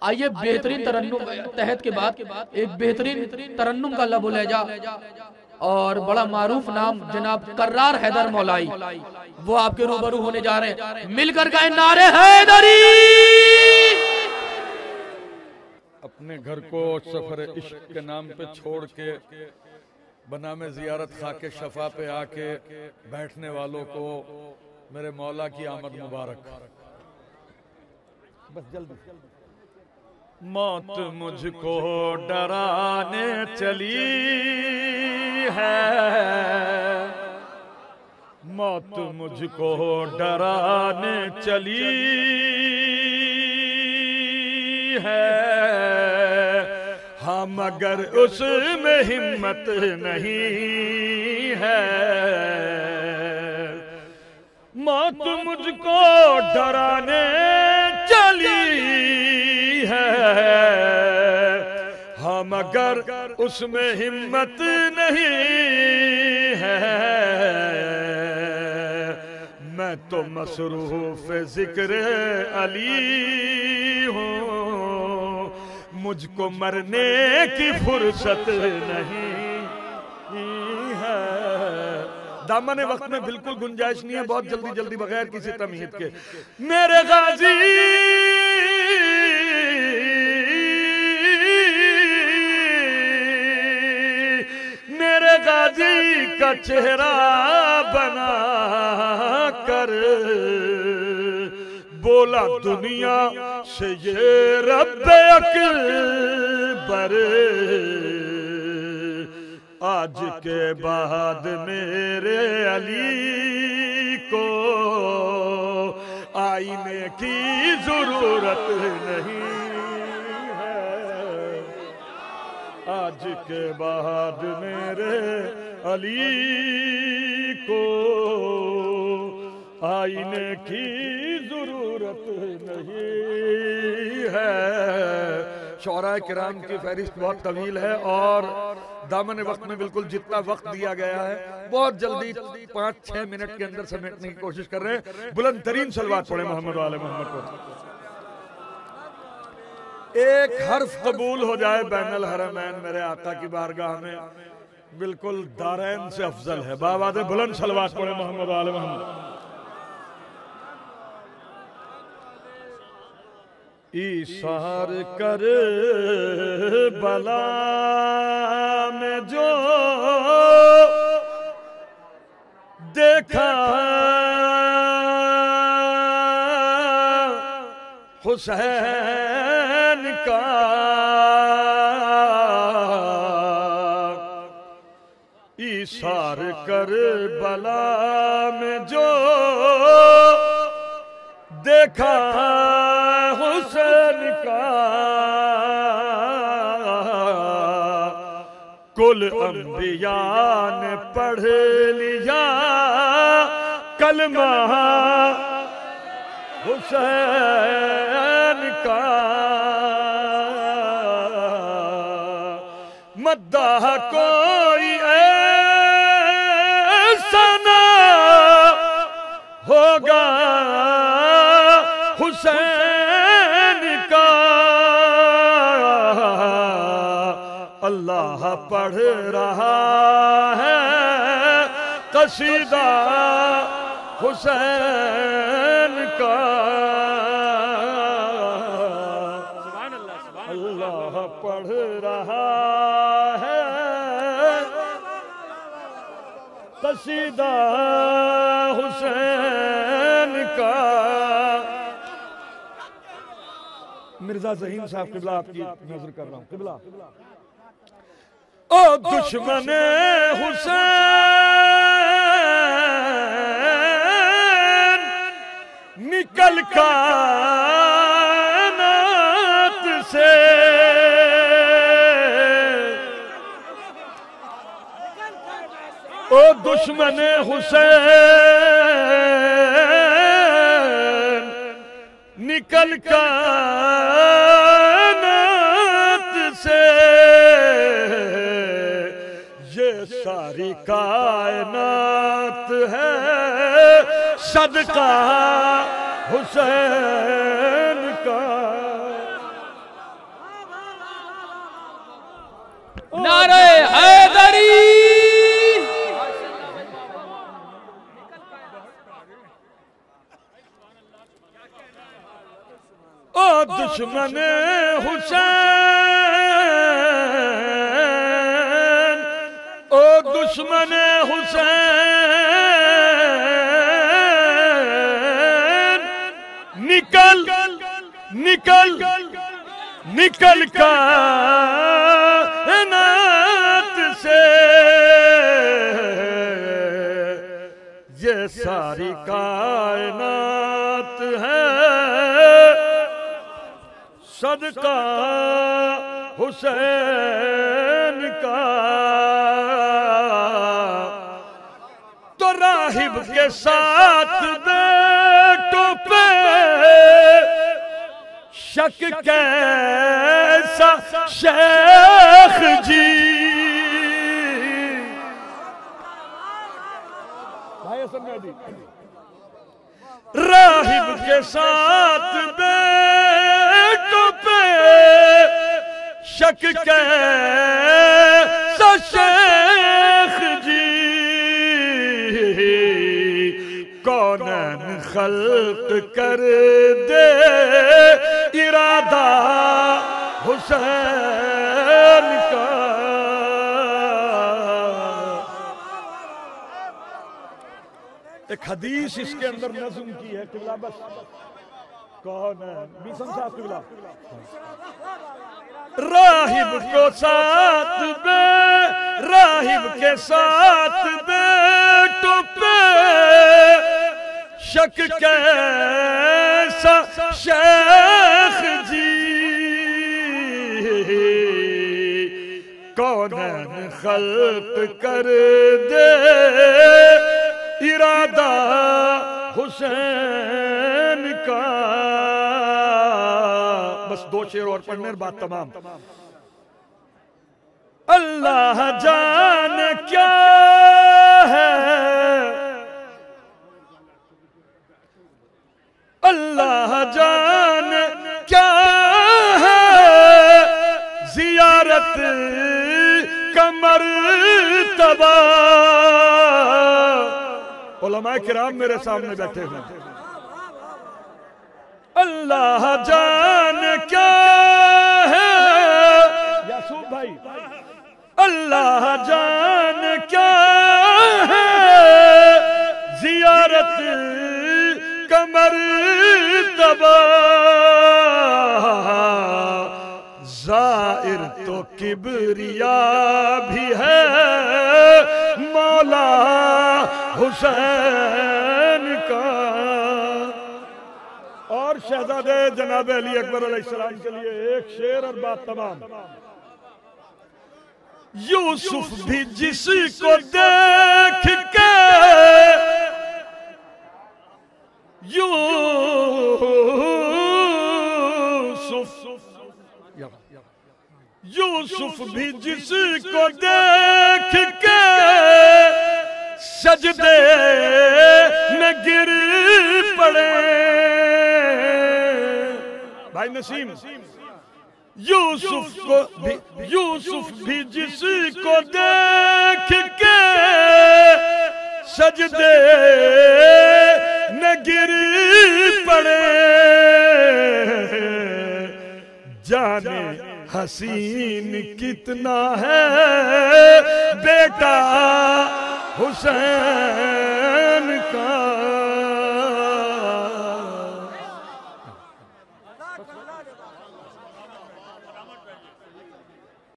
آئیے بہترین ترنم تحت کے بعد ایک بہترین ترنم کا لب و لہجہ اور بڑا معروف نام جناب کرار حیدر مولائی وہ آپ کے روبرو ہونے جا رہے ہیں. مل کر گائیں نعرے حیدری. اپنے گھر کو سفر عشق کے نام پہ چھوڑ کے بنام زیارت خاک شفا پہ آ کے بیٹھنے والوں کو میرے مولا کی آمد مبارک. بس جلدی. موت مجھ کو ڈرانے چلی ہے، موت مجھ کو ڈرانے چلی ہے، ہاں مگر اس میں ہمت نہیں ہے. موت مجھ کو ڈرانے چلی ہے، ہاں مگر اس میں ہمت نہیں ہے. میں تو مصروف ذکر علی ہوں، مجھ کو مرنے کی فرصت نہیں ہے. دامن وقت میں بالکل گنجائش نہیں ہے، بہت جلدی جلدی بغیر کسی تمہید کے. میرے غازی میرے غازی کا چہرہ بنا کر بولا دنیا سے یہ رب اکبر، آج کے بعد میرے علی کو آئینے کی ضرورت نہیں ہے. آج کے بعد میرے علی کو آئینے کی ضرورت نہیں ہے. شعراء کرام کی فہرست بہت طویل ہے اور دامن وقت میں بالکل جتنا وقت دیا گیا ہے بہت جلدی 5-6 منٹ کے اندر سمیٹنے کی کوشش کر رہے ہیں. بلند ترین صلوات پڑھیں محمد و آل محمد پر. ایک حرف قبول ہو جائے بین الحرمین میرے آقا کی بارگاہ میں بالکل دارین سے افضل ہے. باواد بلند صلوات پڑھیں محمد و آل محمد. ایثار کر بلا میں جو دیکھا حسین کا، ایثار کر بلا میں جو دیکھا حسین کا، کل انبیاء نے پڑھ لیا کلمہ حسین کا. مداح کوئی ایسا نہ ہوگا حسین کا. اللہ پڑھ رہا ہے قصیدہ حسین کا. اللہ پڑھ رہا ہے قصیدہ حسین کا. مرزا ذہین صاحب قبلہ آپ کی نظر کر رہا ہوں. قبلہ او دشمن حسین نکل کائنات سے، او دشمن حسین نکل کائنات سے، یہ ساری کائنات ہے صدقہ حسین کا. نعرہ حیدری او دشمن حسین، او دشمن حسین، نکل نکل نکل کائنات سے، یہ ساری کائنات ہے صدقہ حسین کا۔ تو راہب کے ساتھ بیٹوں پہ شک کیسا شیخ جی، راہب کے ساتھ بیٹوں پہ شک کیسا شیخ جی، کونین خلق کر دے ارادہ حسین کا۔ ایک حدیث اس کے اندر نظم کی ہے قبلہ، بس کون ہے بیسم صاحب قبلہ، راہب کو ساتھ راہب کے ساتھ بیٹوں پہ شک کیسا شیخ جی، کونین خلق کر دے ارادہ حسین کا۔ بس دو شعر اور پڑھنے بات تمام۔ اللہ جانے کیا ہے، اللہ جانے کیا ہے زیارت کا مرتبہ، علماء کرام میرے سامنے بیٹھے ہیں۔ اللہ جانے کیا ہے یاسوب بھائی، اللہ جانے کیا ہے زیارت کا مرتبہ، زائر تو کبریا بھی ہے مولا حسین کا۔ اور شہزادے جناب علی اکبر علیہ السلام کے لیے ایک شعر اور بات تمام۔ یوسف بھی جس کو دیکھ کے یوسف بھی جس کو دیکھ کے سجدے میں گر پڑے، بھائی نسیم، یوسف بھی جس کو دیکھ کے سجدے میں گر پڑے، جانے حسین کتنا ہے بیٹا حسین